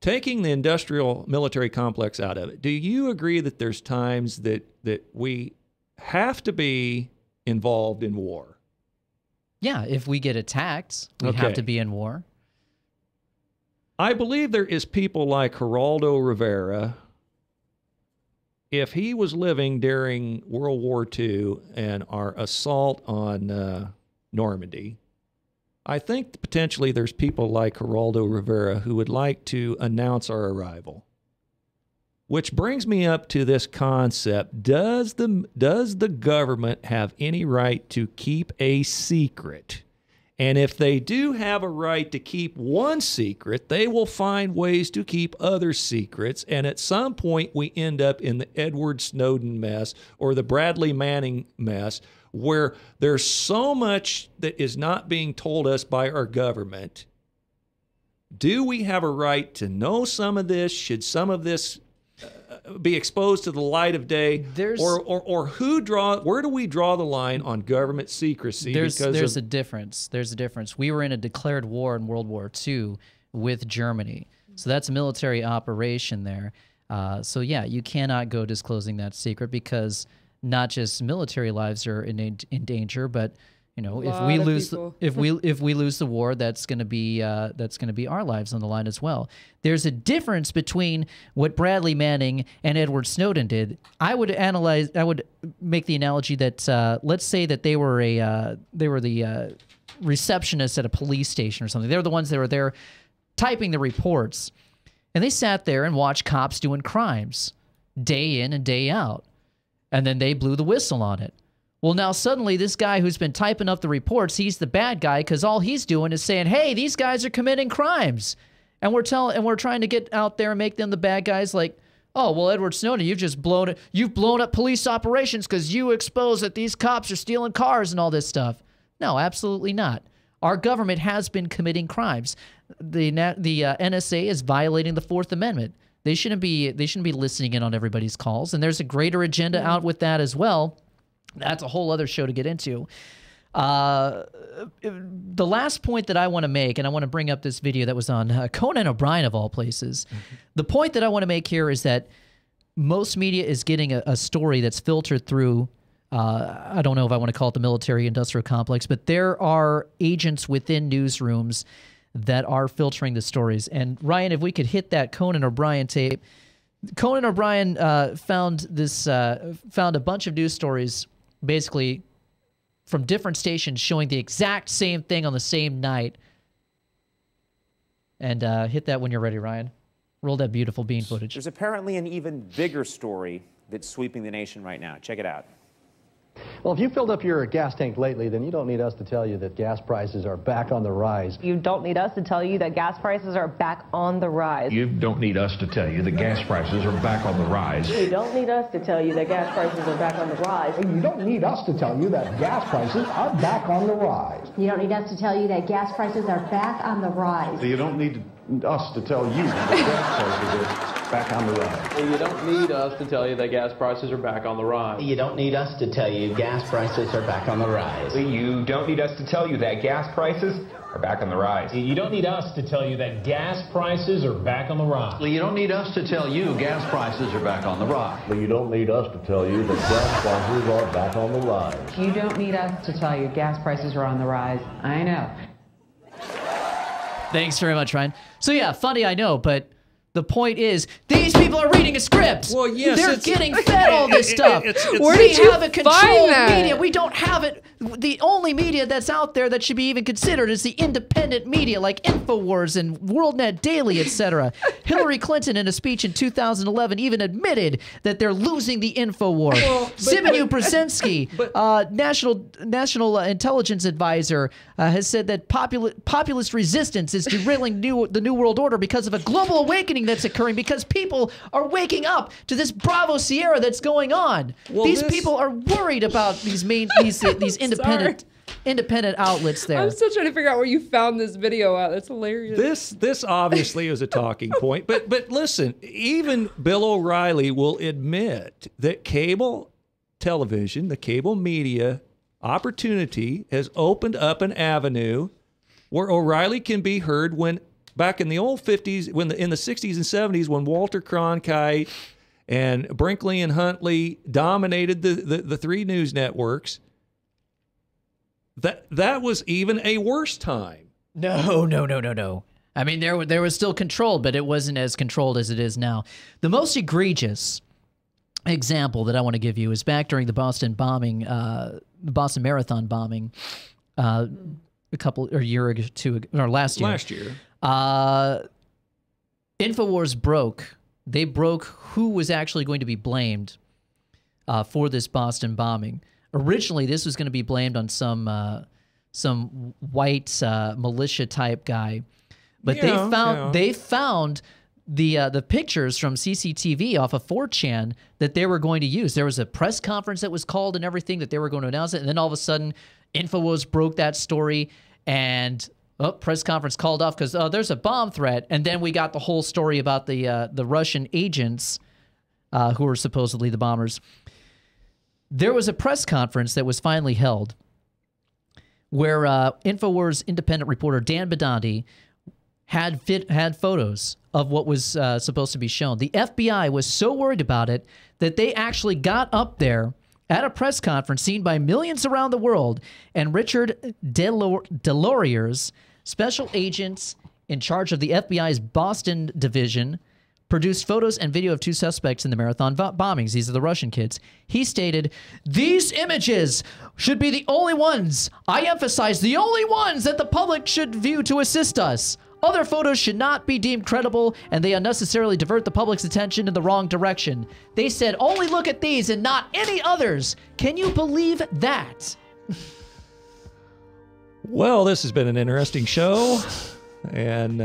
taking the industrial military complex out of it, do you agree that there's times that we have to be involved in war? Yeah, if we get attacked, we have to be in war. I believe there is people like Geraldo Rivera. If he was living during World War II and our assault on Normandy, I think potentially there's people like Geraldo Rivera who would like to announce our arrival. Which brings me up to this concept. Does the government have any right to keep a secret? And if they do have a right to keep one secret, they will find ways to keep other secrets. And at some point, we end up in the Edward Snowden mess or the Bradley Manning mess, where there's so much that is not being told us by our government. Do we have a right to know some of this? Should some of this be exposed to the light of day? Or where do we draw the line on government secrecy? There's a difference. There's a difference. We were in a declared war in World War II with Germany. So that's a military operation there. So yeah, you cannot go disclosing that secret because not just military lives are in danger, but you know, if we lose the war, that's going to be our lives on the line as well. There's a difference between what Bradley Manning and Edward Snowden did. I would make the analogy that let's say that they were the receptionists at a police station or something. They were the ones that were there typing the reports, and they sat there and watched cops doing crimes day in and day out, and then they blew the whistle on it. Well, now suddenly this guy who's been typing up the reports, he's the bad guy because all he's doing is saying, "Hey, these guys are committing crimes," and we're trying to get out there and make them the bad guys. Like, oh, well, Edward Snowden, you've blown up police operations because you expose that these cops are stealing cars and all this stuff. No, absolutely not. Our government has been committing crimes. The NSA is violating the Fourth Amendment. They shouldn't be listening in on everybody's calls, and there's a greater agenda out with that as well. That's a whole other show to get into. The last point that I want to make, and I want to bring up this video that was on Conan O'Brien of all places. Mm-hmm. The point that I want to make here is that most media is getting a story that's filtered through, I don't know if I want to call it the military-industrial complex, but there are agents within newsrooms that are filtering the stories. And Ryan, if we could hit that Conan O'Brien tape. Conan O'Brien found a bunch of news stories basically from different stations showing the exact same thing on the same night. And hit that when you're ready, Ryan. Roll that beautiful bean footage. There's apparently an even bigger story that's sweeping the nation right now. Check it out. Well, if you filled up your gas tank lately, then you don't need us to tell you that gas prices are back on the rise. You don't need us to tell you that gas prices are back on the rise. You don't need us to tell you that gas prices are back on the rise. You don't need us to tell you that gas prices are back on the rise. You don't need us to tell you that gas prices are back on the rise. You don't need us to tell you that gas prices are back on the rise. You don't need us to tell you that gas prices are back on the rise. You don't need us to tell you that gas prices are back on the rise. You don't need us to tell you gas prices are back on the rise. You don't need us to tell you that gas prices are back on the rise. You don't need us to tell you that gas prices are back on the rise. You don't need us to tell you gas prices are back on the rise. You don't need us to tell you that gas prices are back on the rise. You don't need us to tell you gas prices are on the rise. I know. Thanks very much, Ryan. So yeah, funny, I know, but the point is, these people are reading a script. Well, yes, they're getting fed all this stuff. Where did you have a controlled find that? media. We don't have it. The only media that's out there that should be even considered is the independent media, like InfoWars and WorldNet Daily, etc. Hillary Clinton, in a speech in 2011, even admitted that they're losing the info war. Simeon Brzezinski, national intelligence advisor, has said that populist resistance is derailing the New World Order because of a global awakening that's occurring, because people are waking up to this Bravo Sierra that's going on. These people are worried about these independent outlets there. I'm still trying to figure out where you found this video at. That's hilarious. This obviously is a talking point, but listen, even Bill O'Reilly will admit that cable television, the cable media opportunity has opened up an avenue where O'Reilly can be heard when back in the old 50s, in the 60s and 70s, when Walter Cronkite and Brinkley and Huntley dominated the three news networks, that was even a worse time. No. I mean, there was still control, but it wasn't as controlled as it is now. The most egregious example that I want to give you is back during the Boston bombing, the Boston Marathon bombing, a year or two ago, or last year. Last year. InfoWars broke. They broke who was actually going to be blamed for this Boston bombing. Originally, this was going to be blamed on some white militia type guy, but they found the pictures from CCTV off of 4chan that they were going to use. There was a press conference that was called and everything that they were going to announce it, and then all of a sudden, InfoWars broke that story, and press conference called off because there's a bomb threat, and then we got the whole story about the Russian agents who were supposedly the bombers. There was a press conference that was finally held where InfoWars independent reporter Dan Bidanti had photos of what was supposed to be shown. The FBI was so worried about it that they actually got up there at a press conference seen by millions around the world, and Richard Deloriers, special agents in charge of the FBI's Boston division, produced photos and video of two suspects in the marathon bombings. These are the Russian kids. He stated, "These images should be the only ones, I emphasize, the only ones that the public should view to assist us. Other photos should not be deemed credible, and they unnecessarily divert the public's attention in the wrong direction. They said, only look at these and not any others. Can you believe that?" Well, this has been an interesting show. And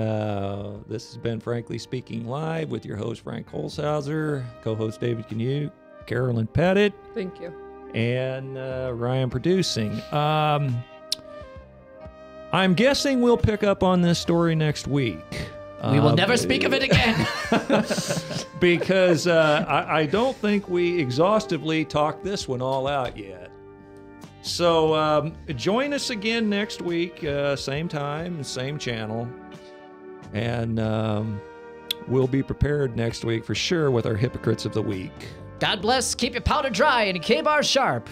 this has been Frankly Speaking Live with your host, Frank Holzhauser, co-host David Canute, Carolyn Pettit. Thank you. And Ryan producing. I'm guessing we'll pick up on this story next week. We will never speak of it again. Because I don't think we exhaustively talked this one all out yet. So join us again next week, same time, same channel. And we'll be prepared next week for sure with our Hypocrites of the Week. God bless, keep your powder dry and your K-bar sharp.